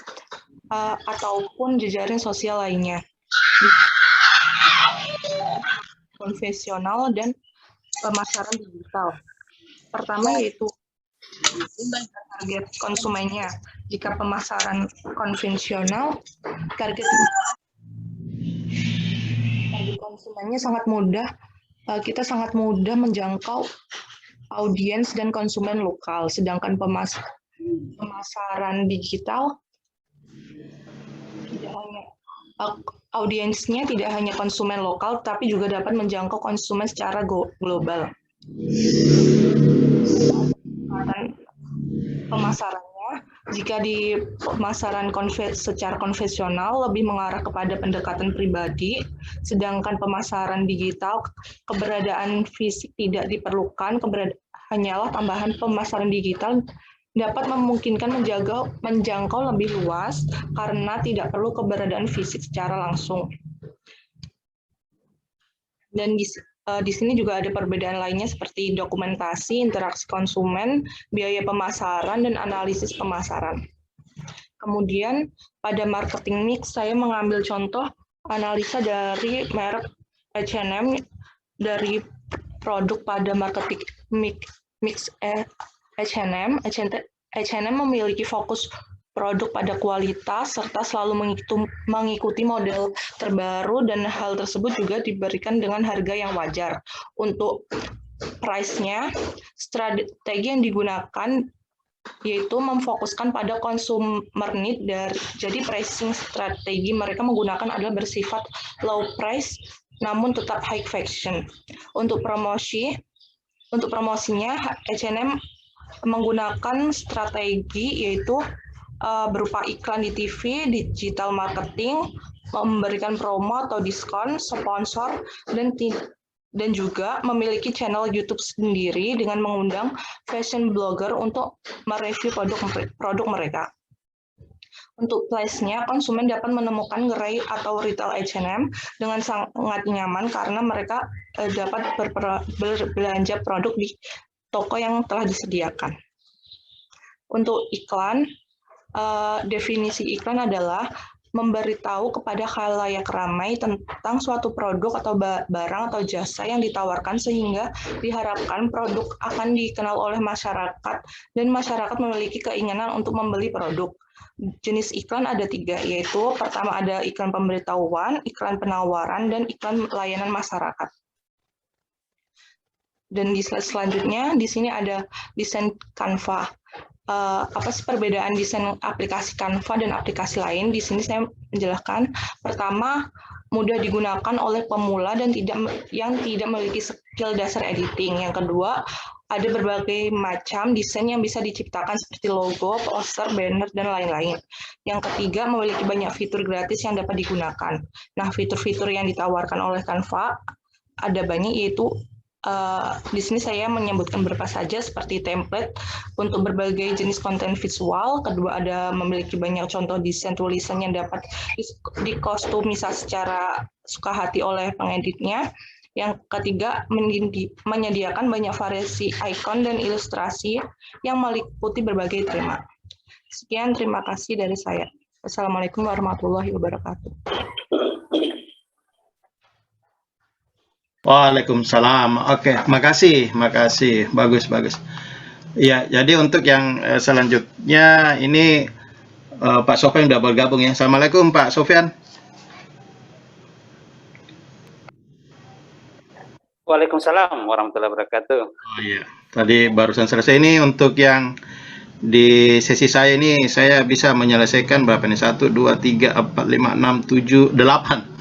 ataupun jejaring sosial lainnya. Konvensional dan pemasaran digital. Pertama yaitu target konsumennya. Jika pemasaran konvensional, target konsumennya sangat mudah. Kita sangat mudah menjangkau audiens dan konsumen lokal. Sedangkan pemasaran digital tidak hanya audiensnya tidak hanya konsumen lokal, tapi juga dapat menjangkau konsumen secara global. Pemasarannya Jika di pemasaran secara konvensional lebih mengarah kepada pendekatan pribadi, sedangkan pemasaran digital keberadaan fisik tidak diperlukan, hanyalah tambahan pemasaran digital dapat memungkinkan menjangkau lebih luas karena tidak perlu keberadaan fisik secara langsung. Dan di sini juga ada perbedaan lainnya seperti dokumentasi, interaksi konsumen, biaya pemasaran, dan analisis pemasaran. Kemudian pada marketing mix, saya mengambil contoh analisa dari merek H&M dari produk pada marketing mix H&M. H&M memiliki fokus produk pada kualitas, serta selalu mengikuti model terbaru, dan hal tersebut juga diberikan dengan harga yang wajar. Untuk price-nya, strategi yang digunakan yaitu memfokuskan pada consumer need. Jadi pricing strategi mereka menggunakan adalah bersifat low price, namun tetap high fashion. Untuk promosinya, H&M menggunakan strategi yaitu berupa iklan di TV, digital marketing, memberikan promo atau diskon, sponsor, dan juga memiliki channel YouTube sendiri dengan mengundang fashion blogger untuk mereview produk mereka. Untuk price-nya, konsumen dapat menemukan gerai atau retail H&M dengan sangat nyaman karena mereka dapat berbelanja produk di toko yang telah disediakan. Untuk iklan, definisi iklan adalah memberitahu kepada khalayak ramai tentang suatu produk atau barang atau jasa yang ditawarkan sehingga diharapkan produk akan dikenal oleh masyarakat dan masyarakat memiliki keinginan untuk membeli produk. Jenis iklan ada 3, yaitu pertama ada iklan pemberitahuan, iklan penawaran, dan iklan layanan masyarakat. Dan di slide selanjutnya, di sini ada desain Canva. Apa sih perbedaan desain aplikasi Canva dan aplikasi lain? Di sini saya menjelaskan. Pertama, mudah digunakan oleh pemula dan yang tidak memiliki skill dasar editing. Yang kedua, ada berbagai macam desain yang bisa diciptakan seperti logo, poster, banner, dan lain-lain. Yang ketiga, memiliki banyak fitur gratis yang dapat digunakan. Nah, fitur-fitur yang ditawarkan oleh Canva ada banyak, yaitu di sini saya menyebutkan beberapa saja seperti template untuk berbagai jenis konten visual. Kedua, ada memiliki banyak contoh desain tulisan yang dapat dikostumisasi secara suka hati oleh pengeditnya. Yang ketiga, menyediakan banyak variasi ikon dan ilustrasi yang meliputi berbagai tema. Sekian, terima kasih dari saya. Wassalamualaikum warahmatullahi wabarakatuh. Waalaikumsalam. Oke, makasih. Bagus. Ya, jadi untuk yang selanjutnya ini Pak Sofyan sudah bergabung ya. Assalamualaikum Pak Sofyan. Waalaikumsalam warahmatullahi wabarakatuh. Oh iya, tadi barusan selesai. Ini untuk yang di sesi saya ini, saya bisa menyelesaikan berapa nih? 1, 2, 3, 4, 5, 6, 7, 8.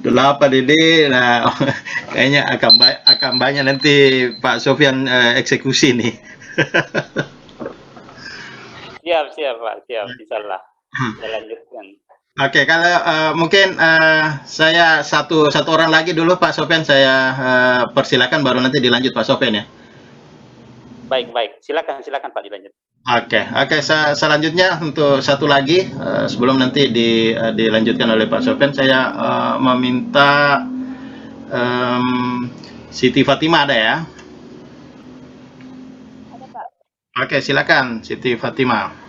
8 ini, nah kayaknya akan banyak nanti Pak Sofyan eksekusi nih. Siap Pak, bisa lah. Saya lanjutkan. Oke, kalau mungkin saya satu orang lagi dulu Pak Sofyan, saya persilakan, baru nanti dilanjut Pak Sofyan ya. Baik, silakan Pak dilanjut. Oke, selanjutnya untuk satu lagi sebelum nanti dilanjutkan oleh Pak Sofyan, saya meminta Siti Fatima ada ya? Ada Pak. Oke, silakan Siti Fatima.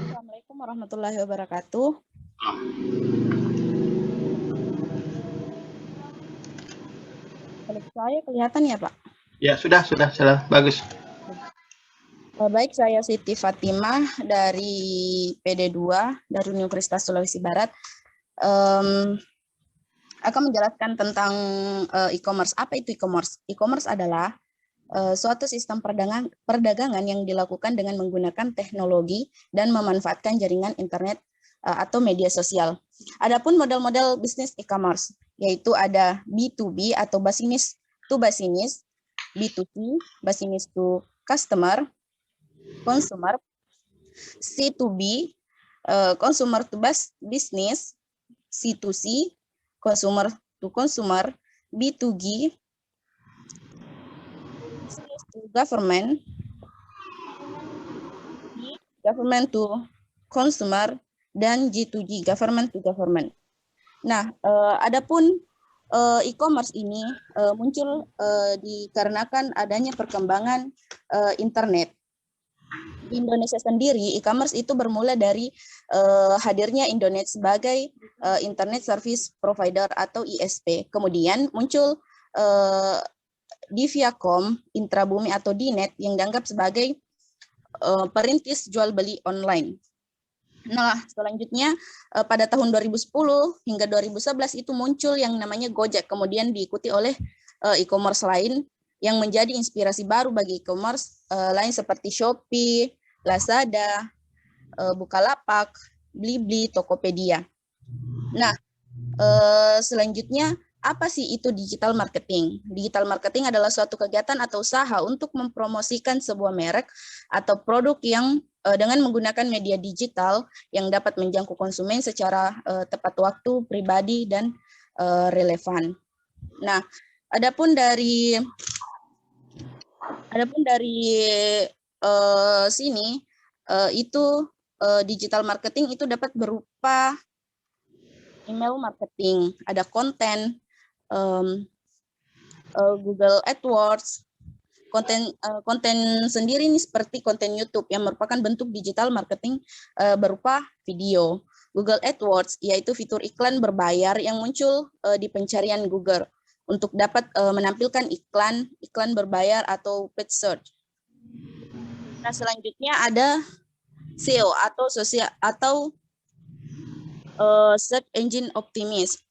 Assalamualaikum warahmatullahi wabarakatuh. Saya kelihatan ya Pak? Ya, sudah, bagus. Baik, saya Siti Fatimah dari PD2 dari Universitas Sulawesi Barat. Akan menjelaskan tentang e-commerce. Apa itu e-commerce? E-commerce adalah suatu sistem perdagangan yang dilakukan dengan menggunakan teknologi dan memanfaatkan jaringan internet atau media sosial. Adapun model-model bisnis e-commerce, yaitu ada B2B atau business to business, B2C, business to customer, consumer, C2B, consumer to business, C2C, consumer to consumer, B2G, business to government, government to consumer, dan G2G, government to government. Nah, adapun e-commerce ini muncul dikarenakan adanya perkembangan internet. Di Indonesia sendiri, e-commerce itu bermula dari hadirnya Indonet sebagai Internet Service Provider atau ISP. Kemudian muncul di Viacom, Intrabumi atau Dinet yang dianggap sebagai perintis jual beli online. Nah, selanjutnya pada tahun 2010 hingga 2011 itu muncul yang namanya Gojek, kemudian diikuti oleh e-commerce lain yang menjadi inspirasi baru bagi e-commerce lain seperti Shopee, Lazada, Bukalapak, Blibli, Tokopedia. Nah, selanjutnya apa sih itu digital marketing? Digital marketing adalah suatu kegiatan atau usaha untuk mempromosikan sebuah merek atau produk yang dengan menggunakan media digital yang dapat menjangkau konsumen secara tepat waktu, pribadi, dan relevan. Nah, adapun dari sini itu digital marketing itu dapat berupa email marketing, ada konten, Google AdWords, konten sendiri ini seperti konten YouTube yang merupakan bentuk digital marketing berupa video. Google AdWords yaitu fitur iklan berbayar yang muncul di pencarian Google untuk dapat menampilkan iklan berbayar atau paid search. Nah, selanjutnya ada SEO atau Search Engine Optimist.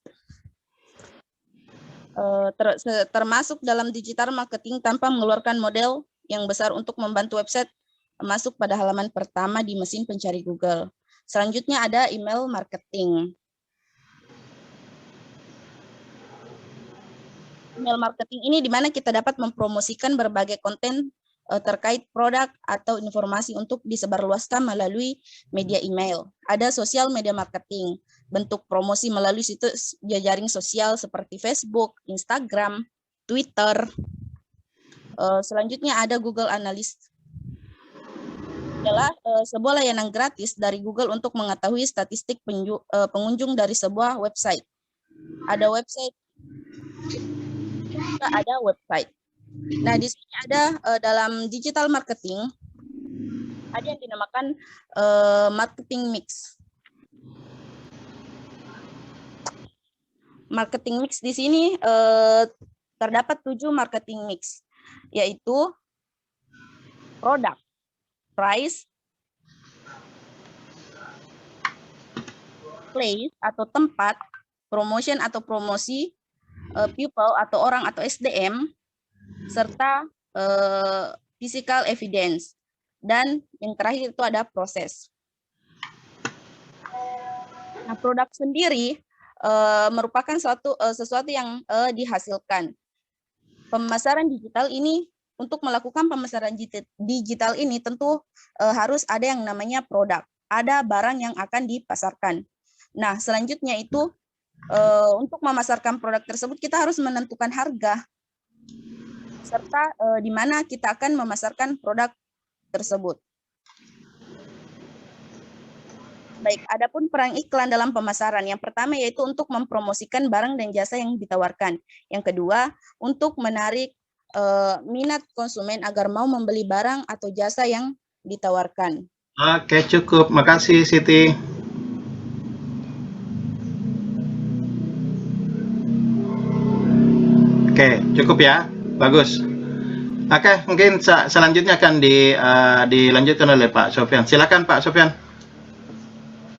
Termasuk dalam digital marketing tanpa mengeluarkan model yang besar untuk membantu website masuk pada halaman pertama di mesin pencari Google. Selanjutnya ada email marketing. Email marketing ini di mana kita dapat mempromosikan berbagai konten terkait produk atau informasi untuk disebarluaskan melalui media email. Ada social media marketing, bentuk promosi melalui situs jejaring sosial seperti Facebook, Instagram, Twitter. Selanjutnya ada Google Analytics. Adalah sebuah layanan gratis dari Google untuk mengetahui statistik pengunjung dari sebuah website. Ada website, juga ada website. Nah, di sini ada dalam digital marketing ada yang dinamakan marketing mix. Marketing mix di sini terdapat 7 marketing mix, yaitu produk, price, place atau tempat, promotion atau promosi, people atau orang atau SDM, serta physical evidence, dan yang terakhir itu ada proses. Nah, produk sendiri merupakan sesuatu yang dihasilkan. Pemasaran digital ini, untuk melakukan pemasaran digital ini tentu harus ada yang namanya produk, ada barang yang akan dipasarkan. Nah, selanjutnya itu untuk memasarkan produk tersebut kita harus menentukan harga, serta di mana kita akan memasarkan produk tersebut. Baik, adapun peran iklan dalam pemasaran. Yang pertama yaitu untuk mempromosikan barang dan jasa yang ditawarkan. Yang kedua, untuk menarik minat konsumen agar mau membeli barang atau jasa yang ditawarkan. Oke, cukup. Makasih, Siti. Oke, cukup ya. Bagus. Oke, mungkin selanjutnya akan dilanjutkan oleh Pak Sofyan. Silakan Pak Sofyan.